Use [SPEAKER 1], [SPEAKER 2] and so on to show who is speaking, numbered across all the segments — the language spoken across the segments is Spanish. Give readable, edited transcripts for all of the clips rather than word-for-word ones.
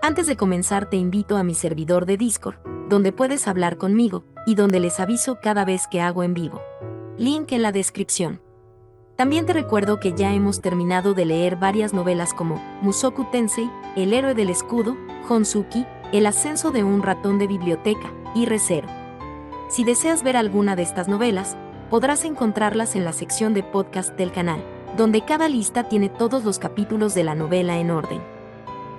[SPEAKER 1] Antes de comenzar te invito a mi servidor de Discord, donde puedes hablar conmigo, y donde les aviso cada vez que hago en vivo. Link en la descripción. También te recuerdo que ya hemos terminado de leer varias novelas como Mushoku Tensei, El héroe del escudo, Honsuki, El ascenso de un ratón de biblioteca, y Re:Zero. Si deseas ver alguna de estas novelas, podrás encontrarlas en la sección de podcast del canal, donde cada lista tiene todos los capítulos de la novela en orden.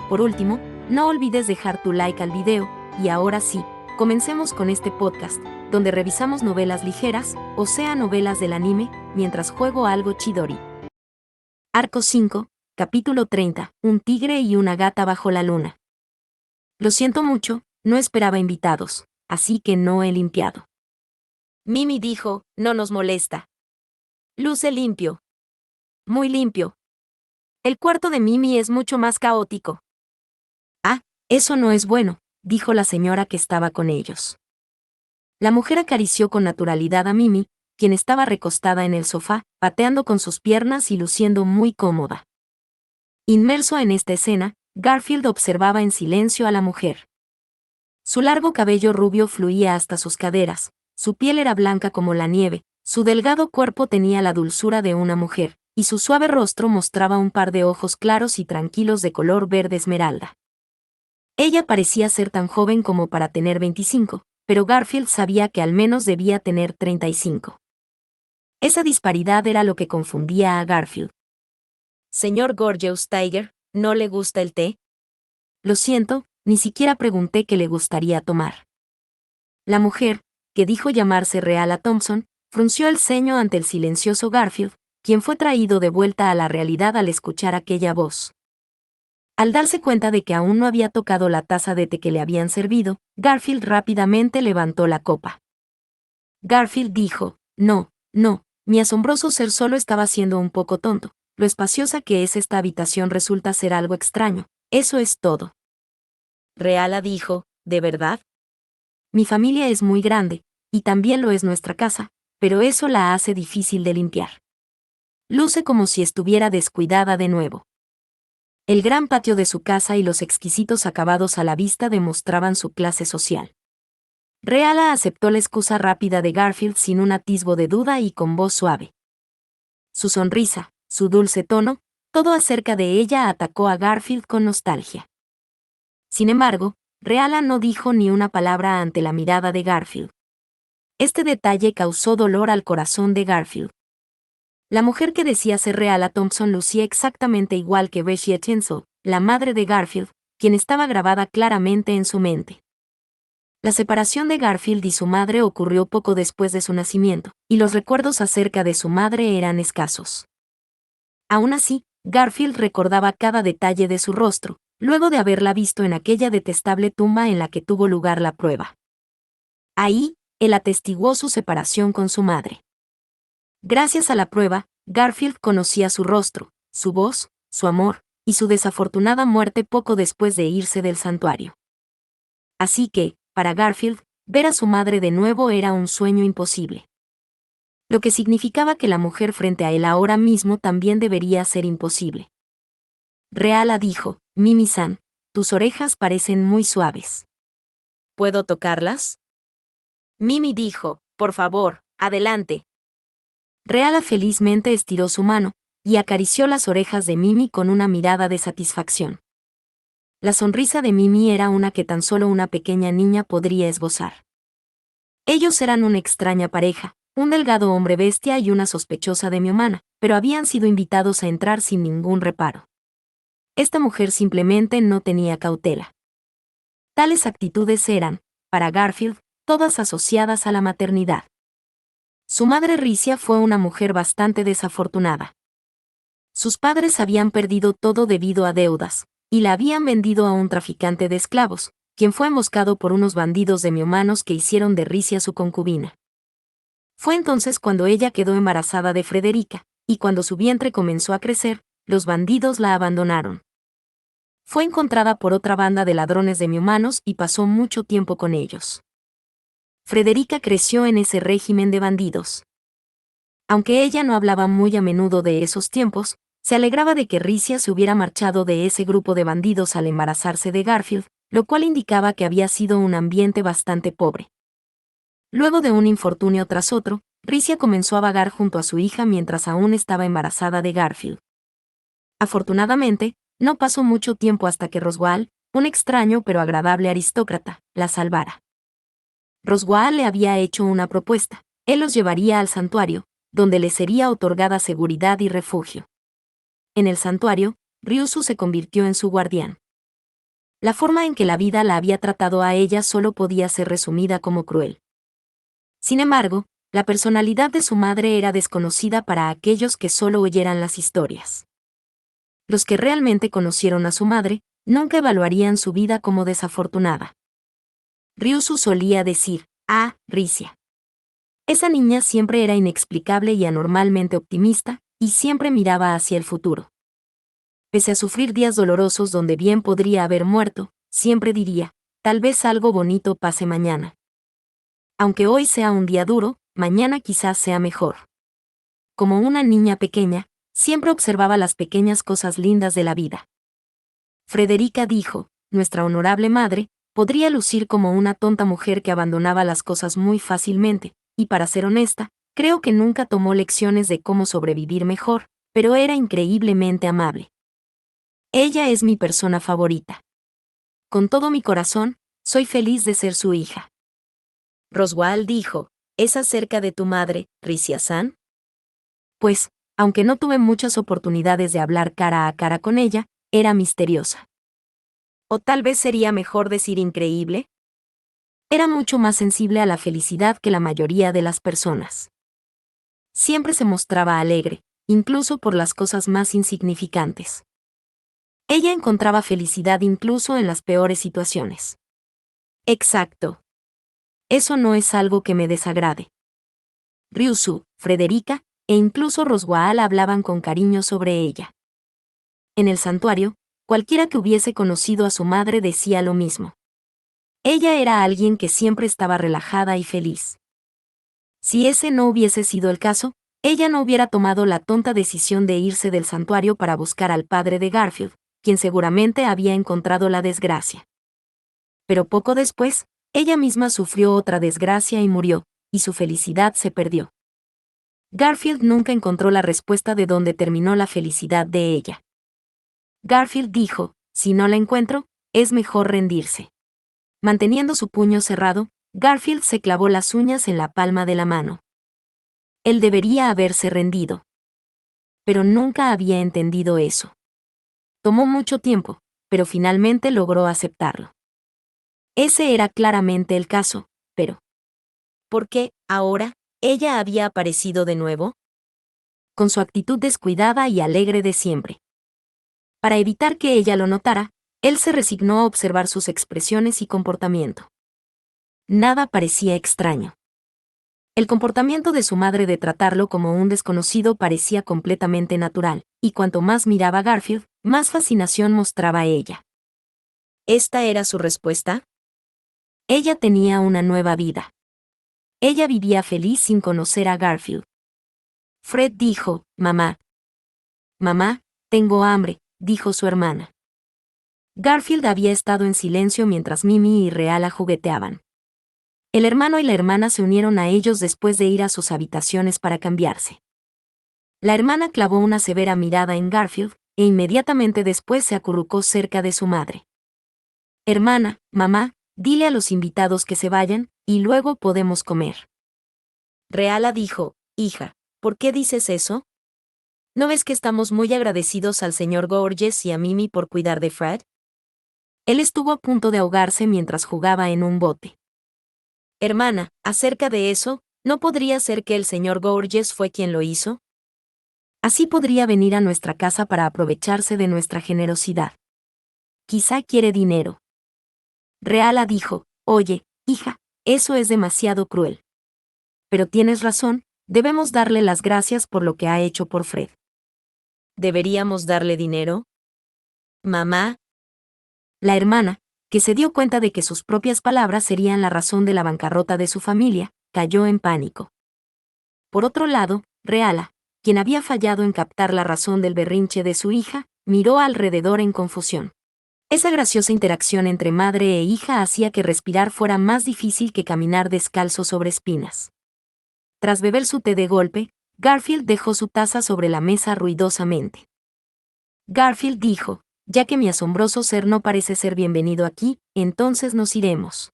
[SPEAKER 1] Por último, no olvides dejar tu like al video, y ahora sí, comencemos con este podcast, donde revisamos novelas ligeras, o sea novelas del anime, mientras juego algo Chidori. Arco 5, capítulo 30, Un tigre y una gata bajo la luna. Lo siento mucho, no esperaba invitados, así que no he limpiado. Mimi dijo, no nos molesta. Luce limpio. Muy limpio. El cuarto de Mimi es mucho más caótico. Ah, eso no es bueno, dijo la señora que estaba con ellos. La mujer acarició con naturalidad a Mimi, quien estaba recostada en el sofá, pateando con sus piernas y luciendo muy cómoda. Inmerso en esta escena, Garfield observaba en silencio a la mujer. Su largo cabello rubio fluía hasta sus caderas, su piel era blanca como la nieve, su delgado cuerpo tenía la dulzura de una mujer, y su suave rostro mostraba un par de ojos claros y tranquilos de color verde esmeralda. Ella parecía ser tan joven como para tener 25, pero Garfield sabía que al menos debía tener 35. Esa disparidad era lo que confundía a Garfield. Señor Gorgeous Tiger, ¿no le gusta el té? Lo siento, ni siquiera pregunté qué le gustaría tomar. La mujer, que dijo llamarse Reala Thompson, frunció el ceño ante el silencioso Garfield, quien fue traído de vuelta a la realidad al escuchar aquella voz. Al darse cuenta de que aún no había tocado la taza de té que le habían servido, Garfield rápidamente levantó la copa. Garfield dijo, no, mi asombroso ser solo estaba siendo un poco tonto. Lo espaciosa que es esta habitación resulta ser algo extraño, eso es todo. Reala dijo, ¿de verdad? Mi familia es muy grande, y también lo es nuestra casa, pero eso la hace difícil de limpiar. Luce como si estuviera descuidada de nuevo. El gran patio de su casa y los exquisitos acabados a la vista demostraban su clase social. Reala aceptó la excusa rápida de Garfield sin un atisbo de duda y con voz suave. Su sonrisa, su dulce tono, todo acerca de ella atacó a Garfield con nostalgia. Sin embargo, Reala no dijo ni una palabra ante la mirada de Garfield. Este detalle causó dolor al corazón de Garfield. La mujer que decía ser Reala Thompson lucía exactamente igual que Beshia Tinsel, la madre de Garfield, quien estaba grabada claramente en su mente. La separación de Garfield y su madre ocurrió poco después de su nacimiento, y los recuerdos acerca de su madre eran escasos. Aún así, Garfield recordaba cada detalle de su rostro, luego de haberla visto en aquella detestable tumba en la que tuvo lugar la prueba. Ahí, él atestiguó su separación con su madre. Gracias a la prueba, Garfield conocía su rostro, su voz, su amor, y su desafortunada muerte poco después de irse del santuario. Así que, para Garfield, ver a su madre de nuevo era un sueño imposible. Lo que significaba que la mujer frente a él ahora mismo también debería ser imposible. Reala dijo, Mimi-san, tus orejas parecen muy suaves. ¿Puedo tocarlas? Mimi dijo, por favor, adelante. Reala felizmente estiró su mano, y acarició las orejas de Mimi con una mirada de satisfacción. La sonrisa de Mimi era una que tan solo una pequeña niña podría esbozar. Ellos eran una extraña pareja, un delgado hombre bestia y una sospechosa demi-humana, pero habían sido invitados a entrar sin ningún reparo. Esta mujer simplemente no tenía cautela. Tales actitudes eran, para Garfield, todas asociadas a la maternidad. Su madre Ricia fue una mujer bastante desafortunada. Sus padres habían perdido todo debido a deudas, y la habían vendido a un traficante de esclavos, quien fue emboscado por unos bandidos demi-humanos que hicieron de Ricia su concubina. Fue entonces cuando ella quedó embarazada de Frederica, y cuando su vientre comenzó a crecer, los bandidos la abandonaron. Fue encontrada por otra banda de ladrones demi-humanos y pasó mucho tiempo con ellos. Frederica creció en ese régimen de bandidos. Aunque ella no hablaba muy a menudo de esos tiempos, Se alegraba de que Ricia se hubiera marchado de ese grupo de bandidos al embarazarse de Garfield, lo cual indicaba que había sido un ambiente bastante pobre. Luego de un infortunio tras otro, Ricia comenzó a vagar junto a su hija mientras aún estaba embarazada de Garfield. Afortunadamente, no pasó mucho tiempo hasta que Roswell, un extraño pero agradable aristócrata, la salvara. Roswell le había hecho una propuesta. Él los llevaría al santuario, donde les sería otorgada seguridad y refugio. En el santuario, Ryusu se convirtió en su guardián. La forma en que la vida la había tratado a ella solo podía ser resumida como cruel. Sin embargo, la personalidad de su madre era desconocida para aquellos que solo oyeran las historias. Los que realmente conocieron a su madre, nunca evaluarían su vida como desafortunada. Ryusu solía decir, Ricia. Esa niña siempre era inexplicable y anormalmente optimista, y siempre miraba hacia el futuro. Pese a sufrir días dolorosos donde bien podría haber muerto, siempre diría, tal vez algo bonito pase mañana. Aunque hoy sea un día duro, mañana quizás sea mejor. Como una niña pequeña, siempre observaba las pequeñas cosas lindas de la vida. Frederica dijo, nuestra honorable madre, podría lucir como una tonta mujer que abandonaba las cosas muy fácilmente, y para ser honesta, creo que nunca tomó lecciones de cómo sobrevivir mejor, pero era increíblemente amable. Ella es mi persona favorita. Con todo mi corazón, soy feliz de ser su hija. Roswell dijo, ¿es acerca de tu madre, Ricia-san? Pues, aunque no tuve muchas oportunidades de hablar cara a cara con ella, era misteriosa. ¿O tal vez sería mejor decir increíble? Era mucho más sensible a la felicidad que la mayoría de las personas. Siempre se mostraba alegre, incluso por las cosas más insignificantes. Ella encontraba felicidad incluso en las peores situaciones. Exacto. Eso no es algo que me desagrade. Ryusu, Frederica, e incluso Roswell hablaban con cariño sobre ella. En el santuario, cualquiera que hubiese conocido a su madre decía lo mismo. Ella era alguien que siempre estaba relajada y feliz. Si ese no hubiese sido el caso, ella no hubiera tomado la tonta decisión de irse del santuario para buscar al padre de Garfield, quien seguramente había encontrado la desgracia. Pero poco después, ella misma sufrió otra desgracia y murió, y su felicidad se perdió. Garfield nunca encontró la respuesta de dónde terminó la felicidad de ella. Garfield dijo, si no la encuentro, es mejor rendirse. Manteniendo su puño cerrado, Garfield se clavó las uñas en la palma de la mano. Él debería haberse rendido. Pero nunca había entendido eso. Tomó mucho tiempo, pero finalmente logró aceptarlo. Ese era claramente el caso, pero ¿por qué, ahora, ella había aparecido de nuevo? Con su actitud descuidada y alegre de siempre. Para evitar que ella lo notara, él se resignó a observar sus expresiones y comportamiento. Nada parecía extraño. El comportamiento de su madre de tratarlo como un desconocido parecía completamente natural, y cuanto más miraba a Garfield, más fascinación mostraba ella. ¿Esta era su respuesta? Ella tenía una nueva vida. Ella vivía feliz sin conocer a Garfield. Fred dijo, mamá. Mamá, tengo hambre, dijo su hermana. Garfield había estado en silencio mientras Mimi y Reala jugueteaban. El hermano y la hermana se unieron a ellos después de ir a sus habitaciones para cambiarse. La hermana clavó una severa mirada en Garfield, e inmediatamente después se acurrucó cerca de su madre. Hermana, mamá, dile a los invitados que se vayan, y luego podemos comer. Reala dijo, hija, ¿por qué dices eso? ¿No ves que estamos muy agradecidos al señor Gorges y a Mimi por cuidar de Fred? Él estuvo a punto de ahogarse mientras jugaba en un bote. Hermana, acerca de eso, ¿no podría ser que el señor Gorges fue quien lo hizo? Así podría venir a nuestra casa para aprovecharse de nuestra generosidad. Quizá quiere dinero. Reala dijo, oye, hija, eso es demasiado cruel. Pero tienes razón, debemos darle las gracias por lo que ha hecho por Fred. ¿Deberíamos darle dinero? Mamá. La hermana, que se dio cuenta de que sus propias palabras serían la razón de la bancarrota de su familia, cayó en pánico. Por otro lado, Reala, quien había fallado en captar la razón del berrinche de su hija, miró alrededor en confusión. Esa graciosa interacción entre madre e hija hacía que respirar fuera más difícil que caminar descalzo sobre espinas. Tras beber su té de golpe, Garfield dejó su taza sobre la mesa ruidosamente. Garfield dijo, ya que mi asombroso ser no parece ser bienvenido aquí, entonces nos iremos.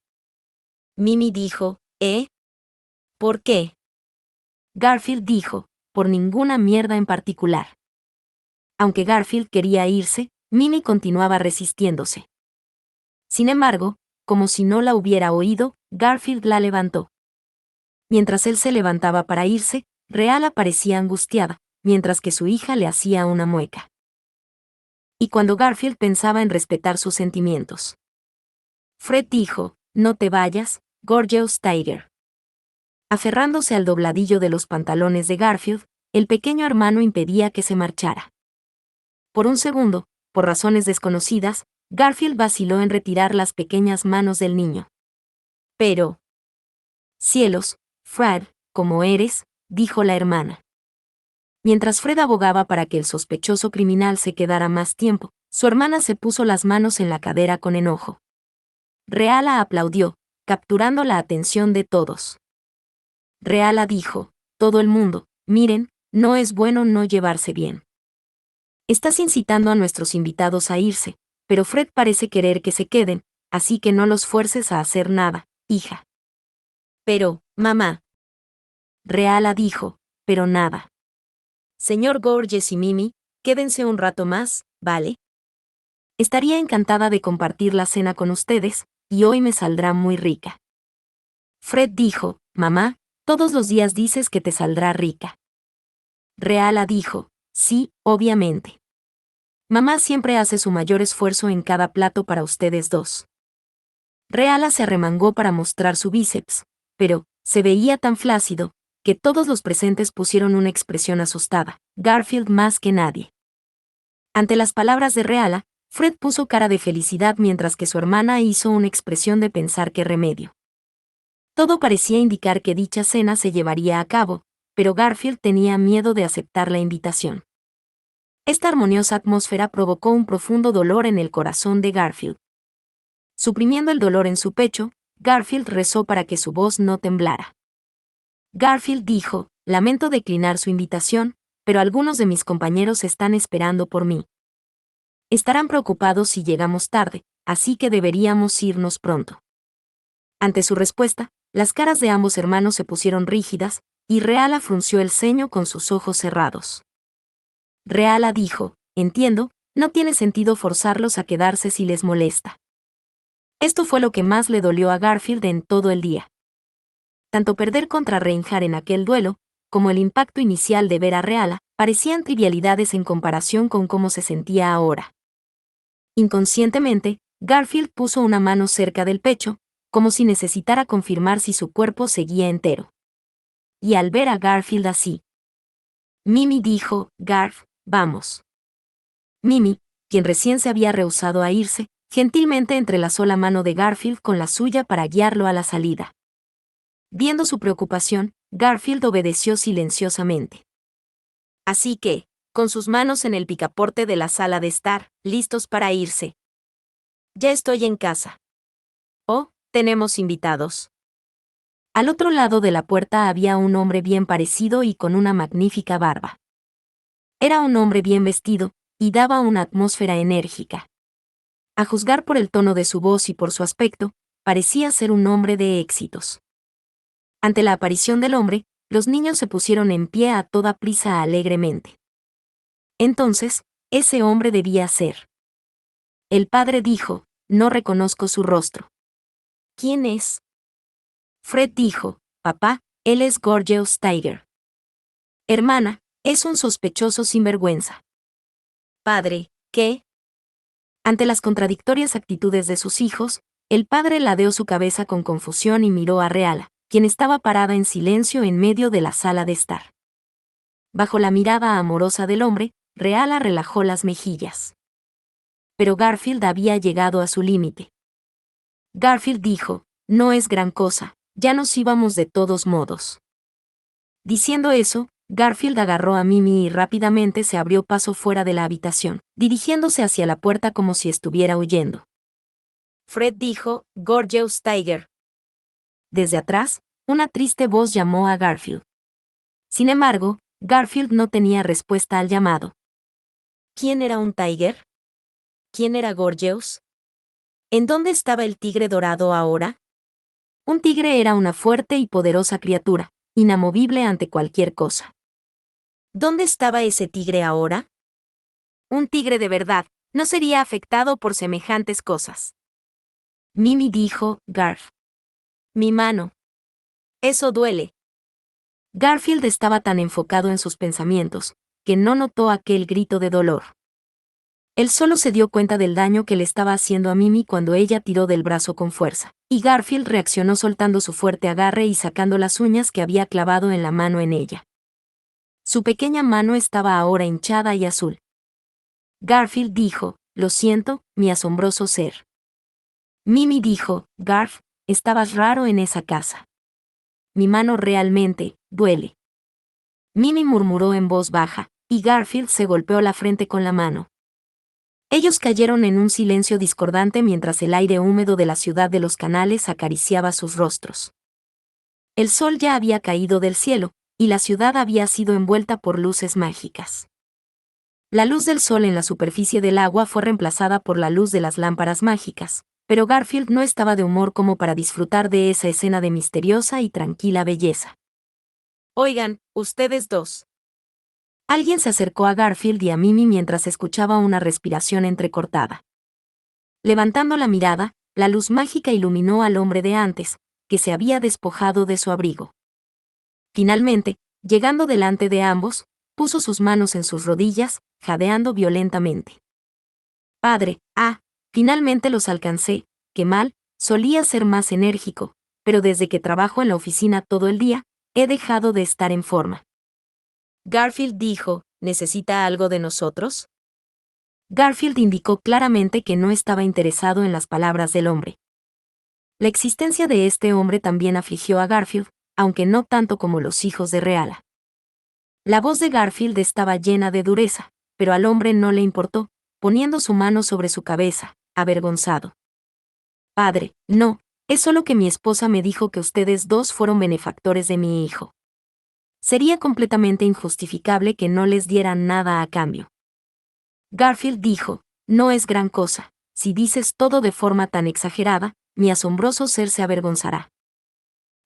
[SPEAKER 1] Mimi dijo, ¿eh? ¿Por qué? Garfield dijo, por ninguna mierda en particular. Aunque Garfield quería irse, Mimi continuaba resistiéndose. Sin embargo, como si no la hubiera oído, Garfield la levantó. Mientras él se levantaba para irse, Reala parecía angustiada, mientras que su hija le hacía una mueca. Y cuando Garfield pensaba en respetar sus sentimientos. Fred dijo, no te vayas, Gorgeous Tiger. Aferrándose al dobladillo de los pantalones de Garfield, el pequeño hermano impedía que se marchara. Por un segundo, por razones desconocidas, Garfield vaciló en retirar las pequeñas manos del niño. Pero... Cielos, Fred, ¿cómo eres?, dijo la hermana. Mientras Fred abogaba para que el sospechoso criminal se quedara más tiempo, su hermana se puso las manos en la cadera con enojo. Reala aplaudió, capturando la atención de todos. Reala dijo, todo el mundo, miren, no es bueno no llevarse bien. Estás incitando a nuestros invitados a irse, pero Fred parece querer que se queden, así que no los fuerces a hacer nada, hija. Pero, mamá. Reala dijo, pero nada. Señor Gorges y Mimi, quédense un rato más, ¿vale? Estaría encantada de compartir la cena con ustedes, y hoy me saldrá muy rica. Fred dijo, mamá, todos los días dices que te saldrá rica. Reala dijo, sí, obviamente. Mamá siempre hace su mayor esfuerzo en cada plato para ustedes dos. Reala se arremangó para mostrar su bíceps, pero, se veía tan flácido, que todos los presentes pusieron una expresión asustada, Garfield más que nadie. Ante las palabras de Reala, Fred puso cara de felicidad mientras que su hermana hizo una expresión de pensar qué remedio. Todo parecía indicar que dicha cena se llevaría a cabo, pero Garfield tenía miedo de aceptar la invitación. Esta armoniosa atmósfera provocó un profundo dolor en el corazón de Garfield. Suprimiendo el dolor en su pecho, Garfield rezó para que su voz no temblara. Garfield dijo, lamento declinar su invitación, pero algunos de mis compañeros están esperando por mí. Estarán preocupados si llegamos tarde, así que deberíamos irnos pronto. Ante su respuesta, las caras de ambos hermanos se pusieron rígidas, y Reala frunció el ceño con sus ojos cerrados. Reala dijo, entiendo, no tiene sentido forzarlos a quedarse si les molesta. Esto fue lo que más le dolió a Garfield en todo el día. Tanto perder contra Reinhardt en aquel duelo, como el impacto inicial de ver a Reala, parecían trivialidades en comparación con cómo se sentía ahora. Inconscientemente, Garfield puso una mano cerca del pecho, como si necesitara confirmar si su cuerpo seguía entero. Y al ver a Garfield así, Mimi dijo, Garf, vamos. Mimi, quien recién se había rehusado a irse, gentilmente entrelazó la mano de Garfield con la suya para guiarlo a la salida. Viendo su preocupación, Garfield obedeció silenciosamente. Así que, con sus manos en el picaporte de la sala de estar, listos para irse. Ya estoy en casa. Oh, tenemos invitados. Al otro lado de la puerta había un hombre bien parecido y con una magnífica barba. Era un hombre bien vestido, y daba una atmósfera enérgica. A juzgar por el tono de su voz y por su aspecto, parecía ser un hombre de éxitos. Ante la aparición del hombre, los niños se pusieron en pie a toda prisa alegremente. Entonces, ese hombre debía ser. El padre dijo, no reconozco su rostro. ¿Quién es? Fred dijo, papá, él es Gorgeous Tiger. Hermana, es un sospechoso sinvergüenza. Padre, ¿qué? Ante las contradictorias actitudes de sus hijos, el padre ladeó su cabeza con confusión y miró a Reala, quien estaba parada en silencio en medio de la sala de estar. Bajo la mirada amorosa del hombre, Reala relajó las mejillas. Pero Garfield había llegado a su límite. Garfield dijo, no es gran cosa, ya nos íbamos de todos modos. Diciendo eso, Garfield agarró a Mimi y rápidamente se abrió paso fuera de la habitación, dirigiéndose hacia la puerta como si estuviera huyendo. Fred dijo, "Gorgeous Tiger". Desde atrás, una triste voz llamó a Garfield. Sin embargo, Garfield no tenía respuesta al llamado. ¿Quién era un tiger? ¿Quién era Gorgeous? ¿En dónde estaba el tigre dorado ahora? Un tigre era una fuerte y poderosa criatura, inamovible ante cualquier cosa. ¿Dónde estaba ese tigre ahora? Un tigre de verdad, no sería afectado por semejantes cosas. Mimi dijo, Garf. Mi mano. Eso duele. Garfield estaba tan enfocado en sus pensamientos, que no notó aquel grito de dolor. Él solo se dio cuenta del daño que le estaba haciendo a Mimi cuando ella tiró del brazo con fuerza, y Garfield reaccionó soltando su fuerte agarre y sacando las uñas que había clavado en la mano en ella. Su pequeña mano estaba ahora hinchada y azul. Garfield dijo, "Lo siento, mi asombroso ser". Mimi dijo, "Garf, estabas raro en esa casa. Mi mano realmente duele". Mimi murmuró en voz baja, y Garfield se golpeó la frente con la mano. Ellos cayeron en un silencio discordante mientras el aire húmedo de la ciudad de los canales acariciaba sus rostros. El sol ya había caído del cielo, y la ciudad había sido envuelta por luces mágicas. La luz del sol en la superficie del agua fue reemplazada por la luz de las lámparas mágicas, pero Garfield no estaba de humor como para disfrutar de esa escena de misteriosa y tranquila belleza. Oigan, ustedes dos. Alguien se acercó a Garfield y a Mimi mientras escuchaba una respiración entrecortada. Levantando la mirada, la luz mágica iluminó al hombre de antes, que se había despojado de su abrigo. Finalmente, llegando delante de ambos, puso sus manos en sus rodillas, jadeando violentamente. Padre, finalmente los alcancé, qué mal, solía ser más enérgico, pero desde que trabajo en la oficina todo el día, he dejado de estar en forma. Garfield dijo, ¿necesita algo de nosotros? Garfield indicó claramente que no estaba interesado en las palabras del hombre. La existencia de este hombre también afligió a Garfield, aunque no tanto como los hijos de Reala. La voz de Garfield estaba llena de dureza, pero al hombre no le importó, poniendo su mano sobre su cabeza, avergonzado. Padre, no, es solo que mi esposa me dijo que ustedes dos fueron benefactores de mi hijo. Sería completamente injustificable que no les dieran nada a cambio. Garfield dijo, no es gran cosa, si dices todo de forma tan exagerada, mi asombroso ser se avergonzará.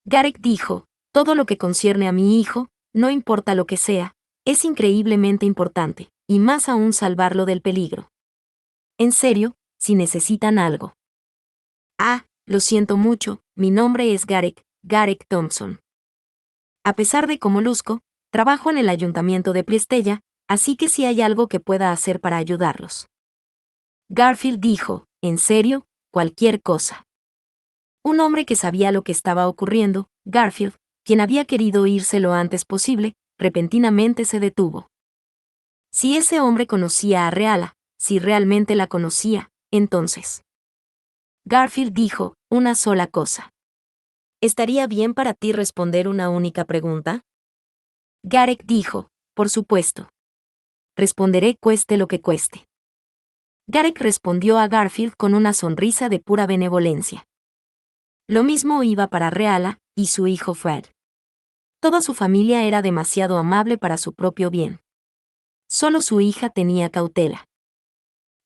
[SPEAKER 1] Garek dijo, todo lo que concierne a mi hijo, no importa lo que sea, es increíblemente importante, y más aún salvarlo del peligro. En serio, si necesitan algo. Lo siento mucho, mi nombre es Garek Thompson. A pesar de cómo luzco, trabajo en el ayuntamiento de Priestella, así que si hay algo que pueda hacer para ayudarlos. Garfield dijo, en serio, cualquier cosa. Un hombre que sabía lo que estaba ocurriendo, Garfield, quien había querido irse lo antes posible, repentinamente se detuvo. Si ese hombre conocía a Reala, si realmente la conocía, entonces. Garfield dijo, una sola cosa. ¿Estaría bien para ti responder una única pregunta? Garek dijo, por supuesto. Responderé cueste lo que cueste. Garek respondió a Garfield con una sonrisa de pura benevolencia. Lo mismo iba para Reala y su hijo Fred. Toda su familia era demasiado amable para su propio bien. Solo su hija tenía cautela.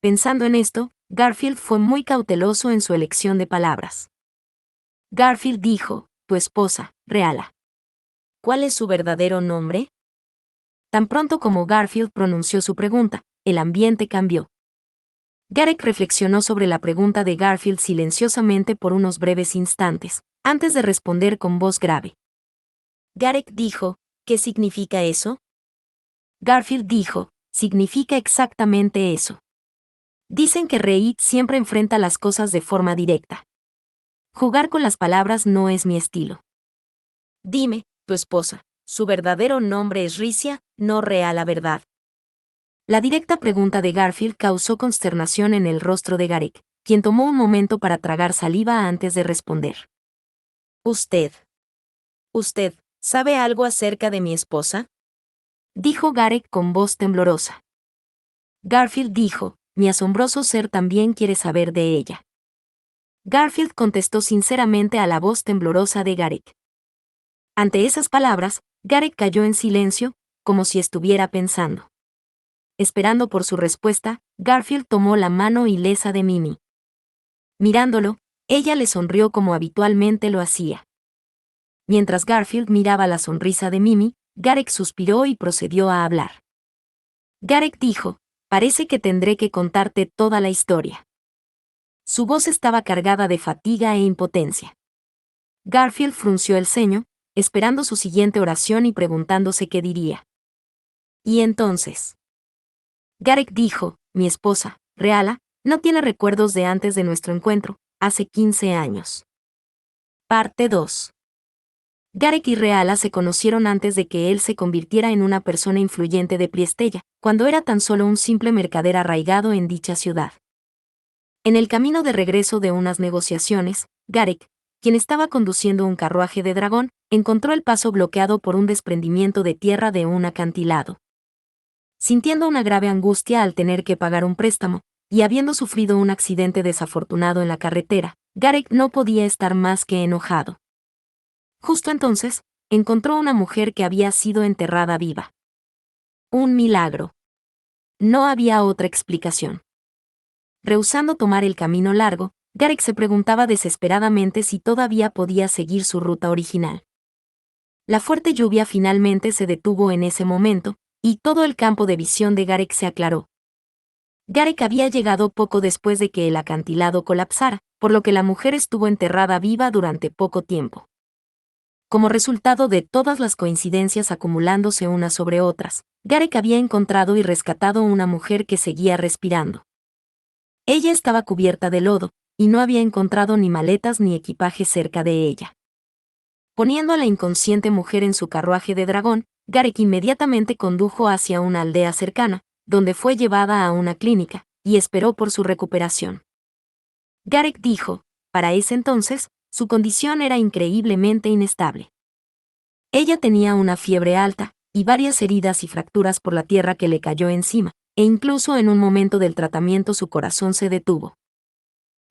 [SPEAKER 1] Pensando en esto, Garfield fue muy cauteloso en su elección de palabras. Garfield dijo, tu esposa, Reala. ¿Cuál es su verdadero nombre? Tan pronto como Garfield pronunció su pregunta, el ambiente cambió. Garek reflexionó sobre la pregunta de Garfield silenciosamente por unos breves instantes, antes de responder con voz grave. Garek dijo, ¿qué significa eso? Garfield dijo, significa exactamente eso. Dicen que Reid siempre enfrenta las cosas de forma directa. Jugar con las palabras no es mi estilo. Dime, tu esposa, ¿su verdadero nombre es Ricia, no Reala, verdad? La directa pregunta de Garfield causó consternación en el rostro de Garek, quien tomó un momento para tragar saliva antes de responder. ¿Usted sabe algo acerca de mi esposa? dijo Gareth con voz temblorosa. Garfield dijo, mi asombroso ser también quiere saber de ella. Garfield contestó sinceramente a la voz temblorosa de Gareth. Ante esas palabras, Gareth cayó en silencio, como si estuviera pensando. Esperando por su respuesta, Garfield tomó la mano ilesa de Mimi. Mirándolo, ella le sonrió como habitualmente lo hacía. Mientras Garfield miraba la sonrisa de Mimi, Gareth suspiró y procedió a hablar. Gareth dijo, parece que tendré que contarte toda la historia. Su voz estaba cargada de fatiga e impotencia. Garfield frunció el ceño, esperando su siguiente oración y preguntándose qué diría. ¿Y entonces? Gareth dijo, mi esposa, Reala, no tiene recuerdos de antes de nuestro encuentro, hace 15 años. Parte 2. Gareth y Reala se conocieron antes de que él se convirtiera en una persona influyente de Priestella, cuando era tan solo un simple mercader arraigado en dicha ciudad. En el camino de regreso de unas negociaciones, Gareth, quien estaba conduciendo un carruaje de dragón, encontró el paso bloqueado por un desprendimiento de tierra de un acantilado. Sintiendo una grave angustia al tener que pagar un préstamo, y habiendo sufrido un accidente desafortunado en la carretera, Gareth no podía estar más que enojado. Justo entonces, encontró una mujer que había sido enterrada viva. Un milagro. No había otra explicación. Rehusando tomar el camino largo, Gareth se preguntaba desesperadamente si todavía podía seguir su ruta original. La fuerte lluvia finalmente se detuvo en ese momento, y todo el campo de visión de Gareth se aclaró. Gareth había llegado poco después de que el acantilado colapsara, por lo que la mujer estuvo enterrada viva durante poco tiempo. Como resultado de todas las coincidencias acumulándose unas sobre otras, Gareth había encontrado y rescatado una mujer que seguía respirando. Ella estaba cubierta de lodo, y no había encontrado ni maletas ni equipaje cerca de ella. Poniendo a la inconsciente mujer en su carruaje de dragón, Gareth inmediatamente condujo hacia una aldea cercana, donde fue llevada a una clínica, y esperó por su recuperación. Gareth dijo, para ese entonces, su condición era increíblemente inestable. Ella tenía una fiebre alta, y varias heridas y fracturas por la tierra que le cayó encima, e incluso en un momento del tratamiento su corazón se detuvo.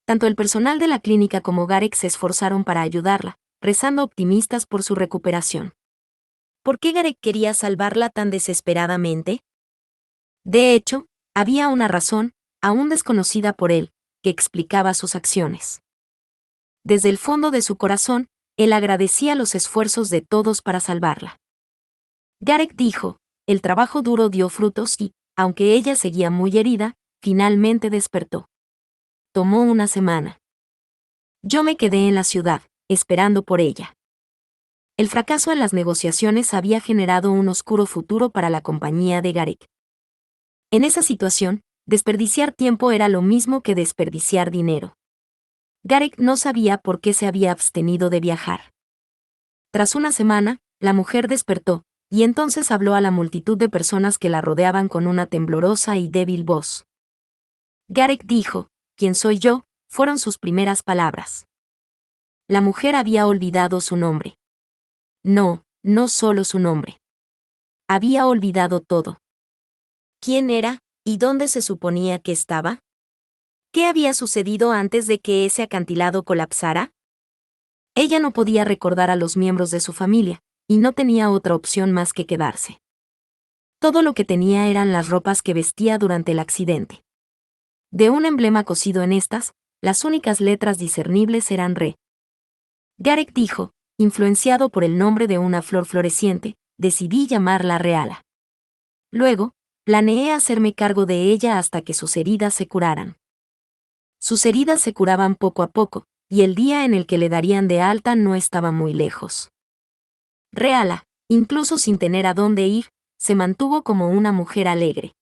[SPEAKER 1] Tanto el personal de la clínica como Gareth se esforzaron para ayudarla, rezando optimistas por su recuperación. ¿Por qué Gareth quería salvarla tan desesperadamente? De hecho, había una razón, aún desconocida por él, que explicaba sus acciones. Desde el fondo de su corazón, él agradecía los esfuerzos de todos para salvarla. Gareth dijo, el trabajo duro dio frutos y, aunque ella seguía muy herida, finalmente despertó. Tomó una semana. Yo me quedé en la ciudad, esperando por ella. El fracaso en las negociaciones había generado un oscuro futuro para la compañía de Gareth. En esa situación, desperdiciar tiempo era lo mismo que desperdiciar dinero. Gareth no sabía por qué se había abstenido de viajar. Tras una semana, la mujer despertó, y entonces habló a la multitud de personas que la rodeaban con una temblorosa y débil voz. Gareth dijo, ¿quién soy yo?, fueron sus primeras palabras. La mujer había olvidado su nombre. No, no solo su nombre. Había olvidado todo. ¿Quién era, y dónde se suponía que estaba? ¿Qué había sucedido antes de que ese acantilado colapsara? Ella no podía recordar a los miembros de su familia, y no tenía otra opción más que quedarse. Todo lo que tenía eran las ropas que vestía durante el accidente. De un emblema cosido en estas, las únicas letras discernibles eran Re. Gareth dijo, influenciado por el nombre de una flor floreciente, decidí llamarla Reala. Luego, planeé hacerme cargo de ella hasta que sus heridas se curaran. Sus heridas se curaban poco a poco, y el día en el que le darían de alta no estaba muy lejos. Reala, incluso sin tener a dónde ir, se mantuvo como una mujer alegre.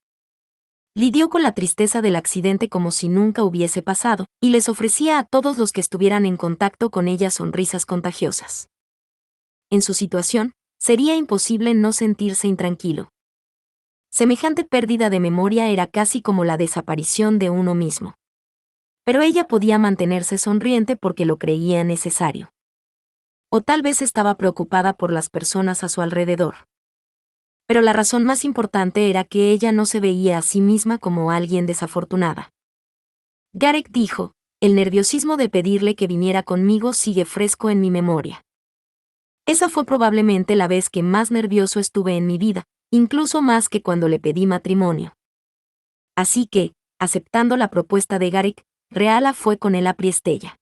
[SPEAKER 1] Lidió con la tristeza del accidente como si nunca hubiese pasado, y les ofrecía a todos los que estuvieran en contacto con ella sonrisas contagiosas. En su situación, sería imposible no sentirse intranquilo. Semejante pérdida de memoria era casi como la desaparición de uno mismo. Pero ella podía mantenerse sonriente porque lo creía necesario. O tal vez estaba preocupada por las personas a su alrededor. Pero la razón más importante era que ella no se veía a sí misma como alguien desafortunada. Gareth dijo, el nerviosismo de pedirle que viniera conmigo sigue fresco en mi memoria. Esa fue probablemente la vez que más nervioso estuve en mi vida, incluso más que cuando le pedí matrimonio. Así que, aceptando la propuesta de Gareth, Reala fue con él a Priestella.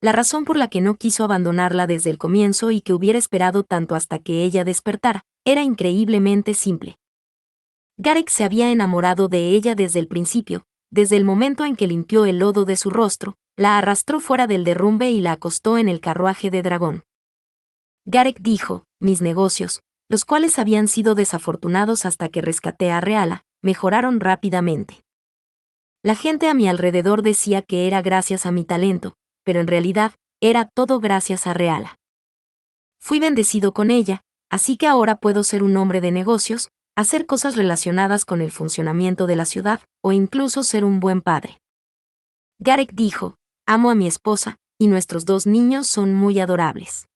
[SPEAKER 1] La razón por la que no quiso abandonarla desde el comienzo y que hubiera esperado tanto hasta que ella despertara, era increíblemente simple. Gareth se había enamorado de ella desde el principio, desde el momento en que limpió el lodo de su rostro, la arrastró fuera del derrumbe y la acostó en el carruaje de dragón. Gareth dijo, mis negocios, los cuales habían sido desafortunados hasta que rescaté a Reala, mejoraron rápidamente. La gente a mi alrededor decía que era gracias a mi talento, pero en realidad, era todo gracias a Reala. Fui bendecido con ella, así que ahora puedo ser un hombre de negocios, hacer cosas relacionadas con el funcionamiento de la ciudad, o incluso ser un buen padre. Gareth dijo, amo a mi esposa, y nuestros 2 niños son muy adorables.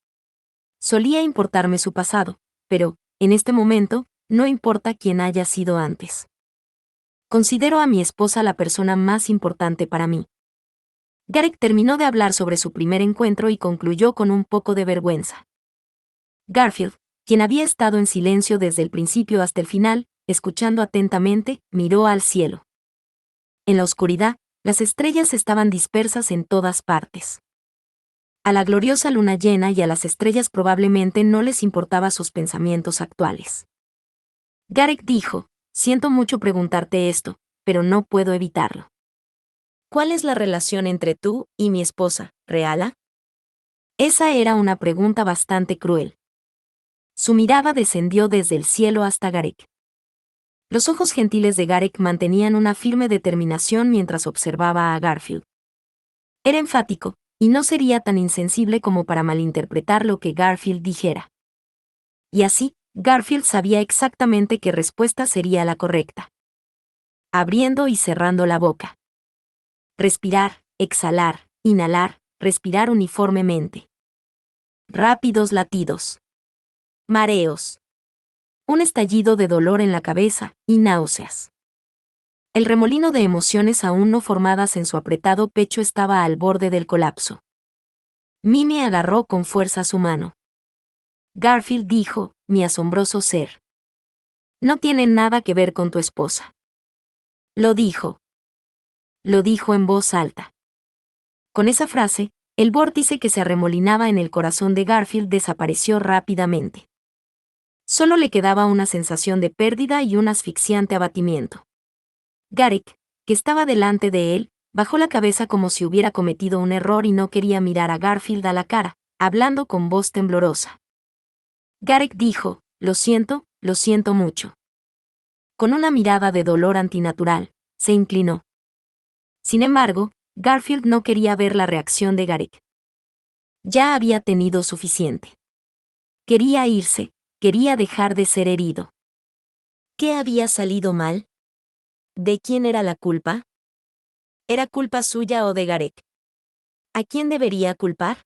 [SPEAKER 1] Solía importarme su pasado, pero, en este momento, no importa quién haya sido antes. Considero a mi esposa la persona más importante para mí. Gareth terminó de hablar sobre su primer encuentro y concluyó con un poco de vergüenza. Garfield, quien había estado en silencio desde el principio hasta el final, escuchando atentamente, miró al cielo. En la oscuridad, las estrellas estaban dispersas en todas partes. A la gloriosa luna llena y a las estrellas probablemente no les importaba sus pensamientos actuales. Gareth dijo, siento mucho preguntarte esto, pero no puedo evitarlo. ¿Cuál es la relación entre tú y mi esposa, Reala? Esa era una pregunta bastante cruel. Su mirada descendió desde el cielo hasta Gareth. Los ojos gentiles de Gareth mantenían una firme determinación mientras observaba a Garfield. Era enfático, y no sería tan insensible como para malinterpretar lo que Garfield dijera. Y así, Garfield sabía exactamente qué respuesta sería la correcta. Abriendo y cerrando la boca. Respirar, exhalar, inhalar, respirar uniformemente. Rápidos latidos. Mareos. Un estallido de dolor en la cabeza, y náuseas. El remolino de emociones aún no formadas en su apretado pecho estaba al borde del colapso. Mimi agarró con fuerza su mano. Garfield dijo, mi asombroso ser. No tiene nada que ver con tu esposa. Lo dijo. Lo dijo en voz alta. Con esa frase, el vórtice que se arremolinaba en el corazón de Garfield desapareció rápidamente. Solo le quedaba una sensación de pérdida y un asfixiante abatimiento. Gareth, que estaba delante de él, bajó la cabeza como si hubiera cometido un error y no quería mirar a Garfield a la cara, hablando con voz temblorosa. Gareth dijo, lo siento mucho. Con una mirada de dolor antinatural, se inclinó. Sin embargo, Garfield no quería ver la reacción de Gareth. Ya había tenido suficiente. Quería irse, quería dejar de ser herido. ¿Qué había salido mal? ¿De quién era la culpa? ¿Era culpa suya o de Gareth? ¿A quién debería culpar?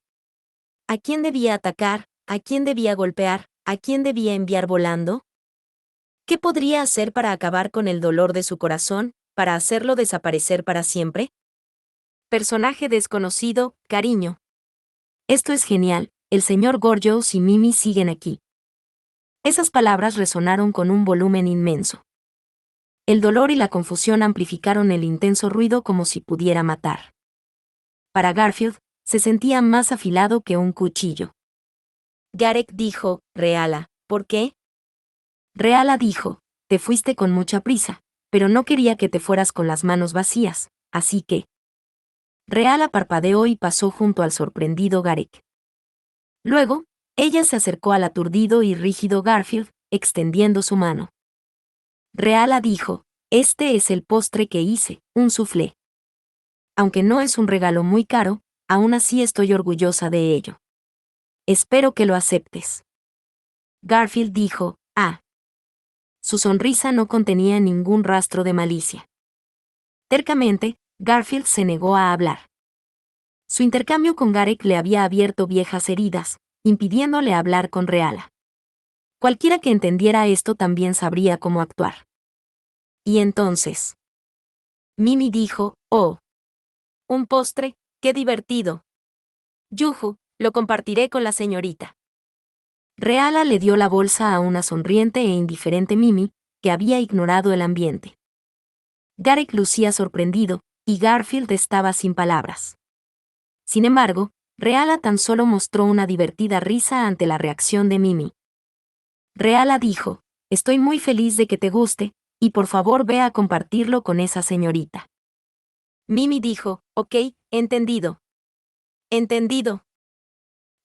[SPEAKER 1] ¿A quién debía atacar? ¿A quién debía golpear? ¿A quién debía enviar volando? ¿Qué podría hacer para acabar con el dolor de su corazón, para hacerlo desaparecer para siempre? Personaje desconocido, cariño. Esto es genial, el señor Gorgeous y Mimi siguen aquí. Esas palabras resonaron con un volumen inmenso. El dolor y la confusión amplificaron el intenso ruido como si pudiera matar. Para Garfield, se sentía más afilado que un cuchillo. Gareth dijo, Reala, ¿por qué? Reala dijo, te fuiste con mucha prisa, pero no quería que te fueras con las manos vacías, así que... Reala parpadeó y pasó junto al sorprendido Gareth. Luego, ella se acercó al aturdido y rígido Garfield, extendiendo su mano. Reala dijo, este es el postre que hice, un soufflé. Aunque no es un regalo muy caro, aún así estoy orgullosa de ello. Espero que lo aceptes. Garfield dijo, ah. Su sonrisa no contenía ningún rastro de malicia. Tercamente, Garfield se negó a hablar. Su intercambio con Gareth le había abierto viejas heridas, impidiéndole hablar con Reala. Cualquiera que entendiera esto también sabría cómo actuar. Y entonces, Mimi dijo, oh, un postre, qué divertido. Yuju, lo compartiré con la señorita. Reala le dio la bolsa a una sonriente e indiferente Mimi, que había ignorado el ambiente. Garrick lucía sorprendido, y Garfield estaba sin palabras. Sin embargo, Reala tan solo mostró una divertida risa ante la reacción de Mimi. Reala dijo, estoy muy feliz de que te guste, y por favor ve a compartirlo con esa señorita. Mimi dijo, ok, entendido. Entendido.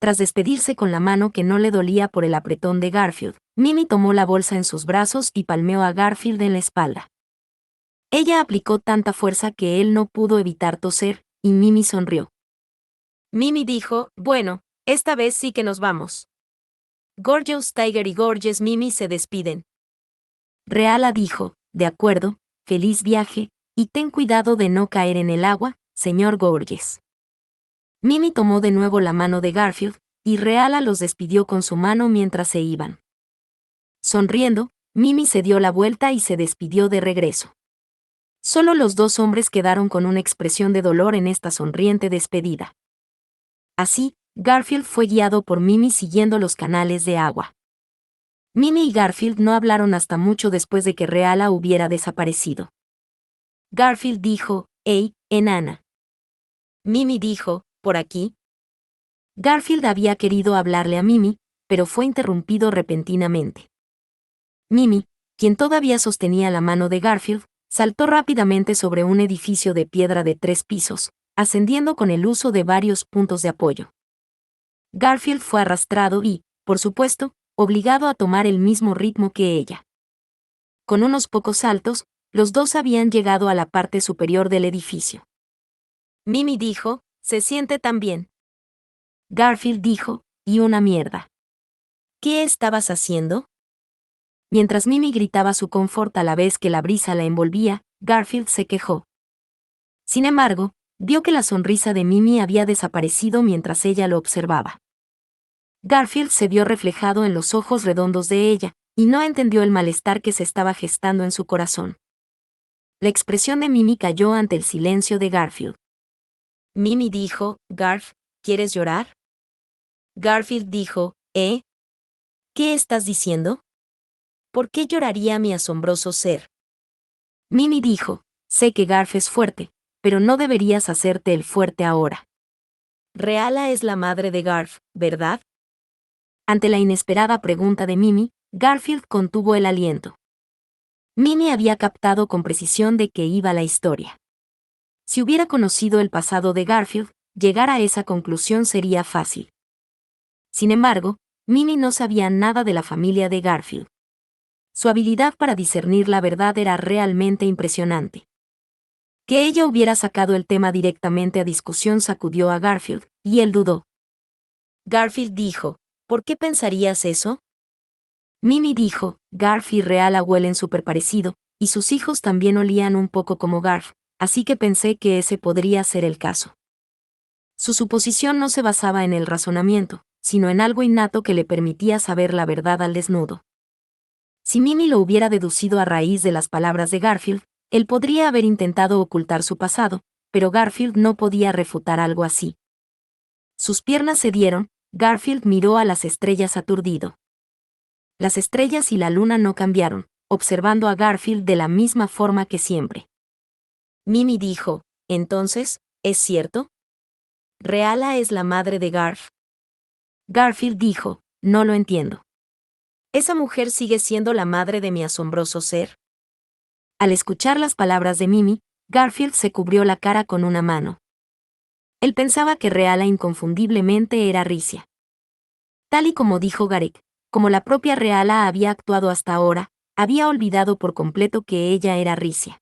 [SPEAKER 1] Tras despedirse con la mano que no le dolía por el apretón de Garfield, Mimi tomó la bolsa en sus brazos y palmeó a Garfield en la espalda. Ella aplicó tanta fuerza que él no pudo evitar toser, y Mimi sonrió. Mimi dijo, bueno, esta vez sí que nos vamos. Gorgeous Tiger y Gorgeous Mimi se despiden. Reala dijo, de acuerdo, feliz viaje, y ten cuidado de no caer en el agua, señor Gorgeous. Mimi tomó de nuevo la mano de Garfield, y Reala los despidió con su mano mientras se iban. Sonriendo, Mimi se dio la vuelta y se despidió de regreso. Solo los dos hombres quedaron con una expresión de dolor en esta sonriente despedida. Así, Garfield fue guiado por Mimi siguiendo los canales de agua. Mimi y Garfield no hablaron hasta mucho después de que Reala hubiera desaparecido. Garfield dijo, «Hey, enana». Mimi dijo, «¿Por aquí?». Garfield había querido hablarle a Mimi, pero fue interrumpido repentinamente. Mimi, quien todavía sostenía la mano de Garfield, saltó rápidamente sobre un edificio de piedra de 3 pisos, ascendiendo con el uso de varios puntos de apoyo. Garfield fue arrastrado y, por supuesto, obligado a tomar el mismo ritmo que ella. Con unos pocos saltos, los dos habían llegado a la parte superior del edificio. Mimi dijo, «Se siente tan bien». Garfield dijo, «Y una mierda». «¿Qué estabas haciendo?». Mientras Mimi gritaba su confort a la vez que la brisa la envolvía, Garfield se quejó. Sin embargo, vio que la sonrisa de Mimi había desaparecido mientras ella lo observaba. Garfield se vio reflejado en los ojos redondos de ella, y no entendió el malestar que se estaba gestando en su corazón. La expresión de Mimi cayó ante el silencio de Garfield. Mimi dijo, «Garf, ¿quieres llorar?». Garfield dijo, «¿Eh? ¿Qué estás diciendo? ¿Por qué lloraría mi asombroso ser?». Mimi dijo, «Sé que Garf es fuerte, pero no deberías hacerte el fuerte ahora. Reala es la madre de Garf, ¿verdad?». Ante la inesperada pregunta de Mimi, Garfield contuvo el aliento. Mimi había captado con precisión de qué iba la historia. Si hubiera conocido el pasado de Garfield, llegar a esa conclusión sería fácil. Sin embargo, Mimi no sabía nada de la familia de Garfield. Su habilidad para discernir la verdad era realmente impresionante. Que ella hubiera sacado el tema directamente a discusión sacudió a Garfield, y él dudó. Garfield dijo, «¿Por qué pensarías eso?». Mimi dijo, «Garf y Reala huelen súper parecido, y sus hijos también olían un poco como Garf, así que pensé que ese podría ser el caso». Su suposición no se basaba en el razonamiento, sino en algo innato que le permitía saber la verdad al desnudo. Si Mimi lo hubiera deducido a raíz de las palabras de Garfield, él podría haber intentado ocultar su pasado, pero Garfield no podía refutar algo así. Sus piernas cedieron, Garfield miró a las estrellas aturdido. Las estrellas y la luna no cambiaron, observando a Garfield de la misma forma que siempre. Mimi dijo, «Entonces, ¿es cierto? ¿Reala es la madre de Garf?». Garfield dijo, «No lo entiendo. ¿Esa mujer sigue siendo la madre de mi asombroso ser?». Al escuchar las palabras de Mimi, Garfield se cubrió la cara con una mano. Él pensaba que Reala inconfundiblemente era Ricia. Tal y como dijo Garrick, como la propia Reala había actuado hasta ahora, había olvidado por completo que ella era Ricia.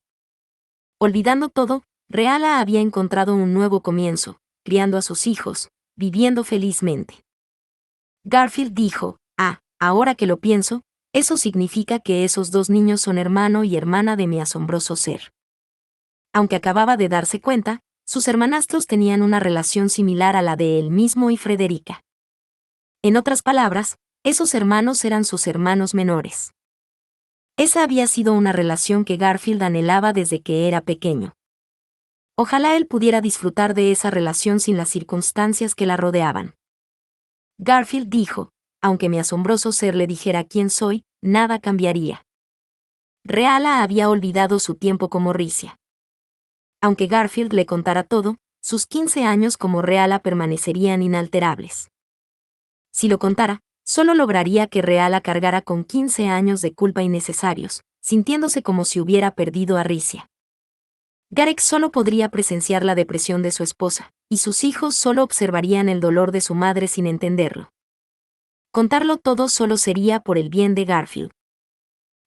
[SPEAKER 1] Olvidando todo, Reala había encontrado un nuevo comienzo, criando a sus hijos, viviendo felizmente. Garfield dijo, «Ah, ahora que lo pienso, eso significa que esos dos niños son hermano y hermana de mi asombroso ser». Aunque acababa de darse cuenta, sus hermanastros tenían una relación similar a la de él mismo y Frederica. En otras palabras, Esos hermanos eran sus hermanos menores. Esa había sido una relación que Garfield anhelaba desde que era pequeño. Ojalá él pudiera disfrutar de esa relación sin las circunstancias que la rodeaban. Garfield dijo, aunque mi asombroso ser le dijera quién soy, nada cambiaría. Reala había olvidado su tiempo como Ricia. Aunque Garfield le contara todo, sus 15 años como Reala permanecerían inalterables. Si lo contara, solo lograría que Reala cargara con 15 años de culpa innecesarios, sintiéndose como si hubiera perdido a Ricia. Gareth solo podría presenciar la depresión de su esposa, y sus hijos solo observarían el dolor de su madre sin entenderlo. Contarlo todo solo sería por el bien de Garfield.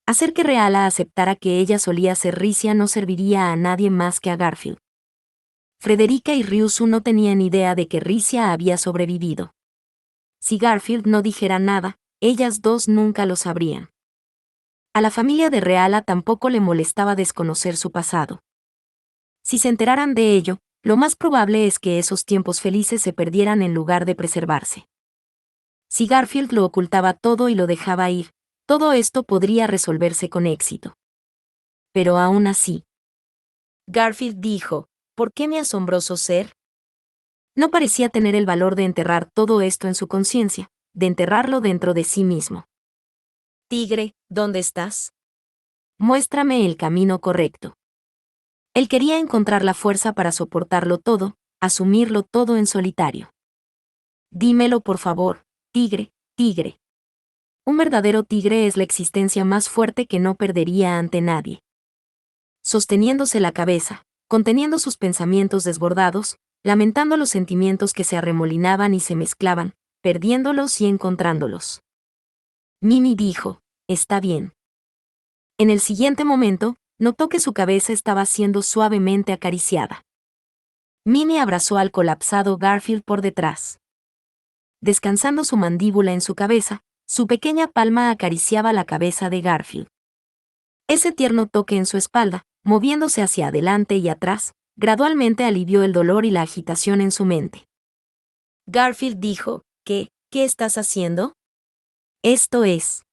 [SPEAKER 1] Hacer que Reala aceptara que ella solía ser Ricia no serviría a nadie más que a Garfield. Frederica y Ryusu no tenían idea de que Ricia había sobrevivido. Si Garfield no dijera nada, ellas dos nunca lo sabrían. A la familia de Reala tampoco le molestaba desconocer su pasado. Si se enteraran de ello, lo más probable es que esos tiempos felices se perdieran en lugar de preservarse. Si Garfield lo ocultaba todo y lo dejaba ir, todo esto podría resolverse con éxito. Pero aún así, Garfield dijo, ¿por qué mi asombroso ser? No parecía tener el valor de enterrar todo esto en su conciencia, de enterrarlo dentro de sí mismo. Tigre, ¿dónde estás? Muéstrame el camino correcto. Él quería encontrar la fuerza para soportarlo todo, asumirlo todo en solitario. Dímelo por favor, tigre, tigre. Un verdadero tigre es la existencia más fuerte que no perdería ante nadie. Sosteniéndose la cabeza, conteniendo sus pensamientos desbordados, lamentando los sentimientos que se arremolinaban y se mezclaban, perdiéndolos y encontrándolos. Mimi dijo, está bien. En el siguiente momento, notó que su cabeza estaba siendo suavemente acariciada. Mimi abrazó al colapsado Garfield por detrás. Descansando su mandíbula en su cabeza, su pequeña palma acariciaba la cabeza de Garfield. Ese tierno toque en su espalda, moviéndose hacia adelante y atrás, gradualmente alivió el dolor y la agitación en su mente. Garfield dijo, ¿qué estás haciendo? Esto es.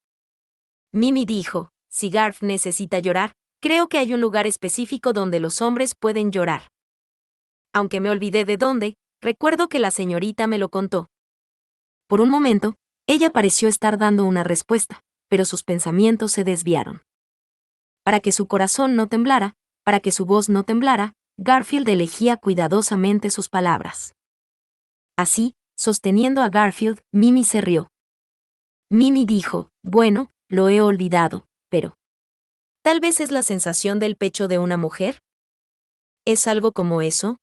[SPEAKER 1] Mimi dijo, si Garf necesita llorar, creo que hay un lugar específico donde los hombres pueden llorar. Aunque me olvidé de dónde, recuerdo que la señorita me lo contó. Por un momento, ella pareció estar dando una respuesta, pero sus pensamientos se desviaron. Para que su corazón no temblara, para que su voz no temblara, Garfield elegía cuidadosamente sus palabras. Así, sosteniendo a Garfield, Mimi se rió. Mimi dijo, bueno, lo he olvidado, pero... ¿Tal vez es la sensación del pecho de una mujer? ¿Es algo como eso?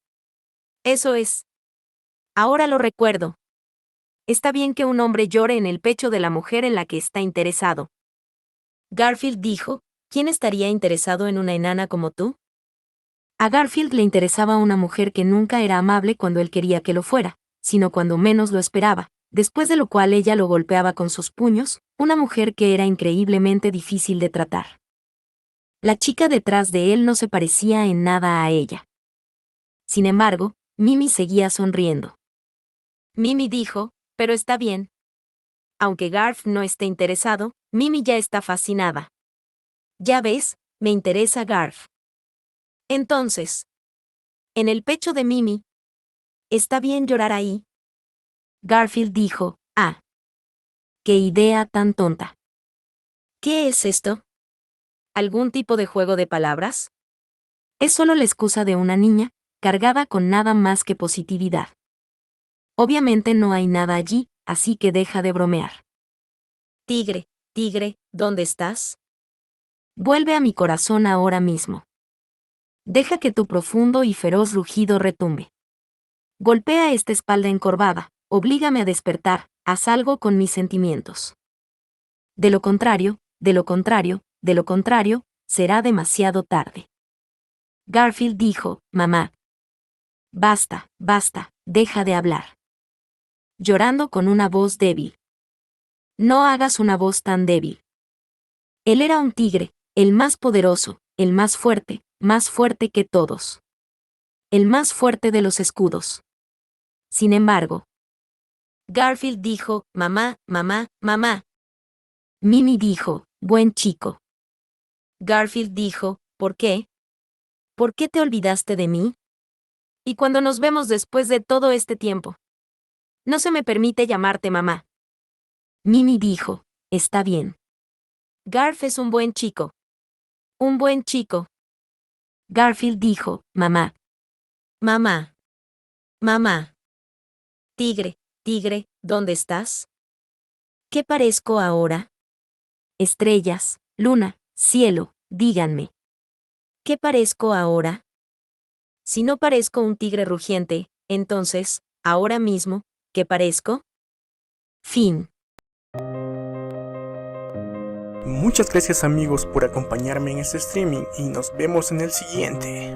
[SPEAKER 1] Eso es. Ahora lo recuerdo. Está bien que un hombre llore en el pecho de la mujer en la que está interesado. Garfield dijo, ¿quién estaría interesado en una enana como tú? A Garfield le interesaba una mujer que nunca era amable cuando él quería que lo fuera, sino cuando menos lo esperaba, después de lo cual ella lo golpeaba con sus puños, una mujer que era increíblemente difícil de tratar. La chica detrás de él no se parecía en nada a ella. Sin embargo, Mimi seguía sonriendo. Mimi dijo, pero está bien. Aunque Garf no esté interesado, Mimi ya está fascinada. Ya ves, me interesa Garf. Entonces, en el pecho de Mimi. ¿Está bien llorar ahí? Garfield dijo, ah. ¡Qué idea tan tonta! ¿Qué es esto? ¿Algún tipo de juego de palabras? Es solo la excusa de una niña, cargada con nada más que positividad. Obviamente no hay nada allí, así que deja de bromear. Tigre, tigre, ¿dónde estás? Vuelve a mi corazón ahora mismo. Deja que tu profundo y feroz rugido retumbe. Golpea esta espalda encorvada, oblígame a despertar, haz algo con mis sentimientos. De lo contrario, de lo contrario, de lo contrario, será demasiado tarde. Garfield dijo, mamá. Basta, basta, deja de hablar. Llorando con una voz débil. No hagas una voz tan débil. Él era un tigre, el más poderoso, el más fuerte que todos. El más fuerte de los escudos. Sin embargo, Garfield dijo, mamá, mamá, mamá. Mimi dijo, buen chico. Garfield dijo, ¿por qué? ¿Por qué te olvidaste de mí? ¿Y cuando nos vemos después de todo este tiempo? No se me permite llamarte mamá. Mimi dijo, está bien. Garf es un buen chico. Un buen chico. Garfield dijo, mamá. Mamá. Mamá. Tigre, tigre, ¿dónde estás? ¿Qué parezco ahora? Estrellas, luna, cielo, díganme. ¿Qué parezco ahora? Si no parezco un tigre rugiente, entonces, ahora mismo, ¿qué parezco? Fin.
[SPEAKER 2] Muchas gracias amigos por acompañarme en este streaming y nos vemos en el siguiente.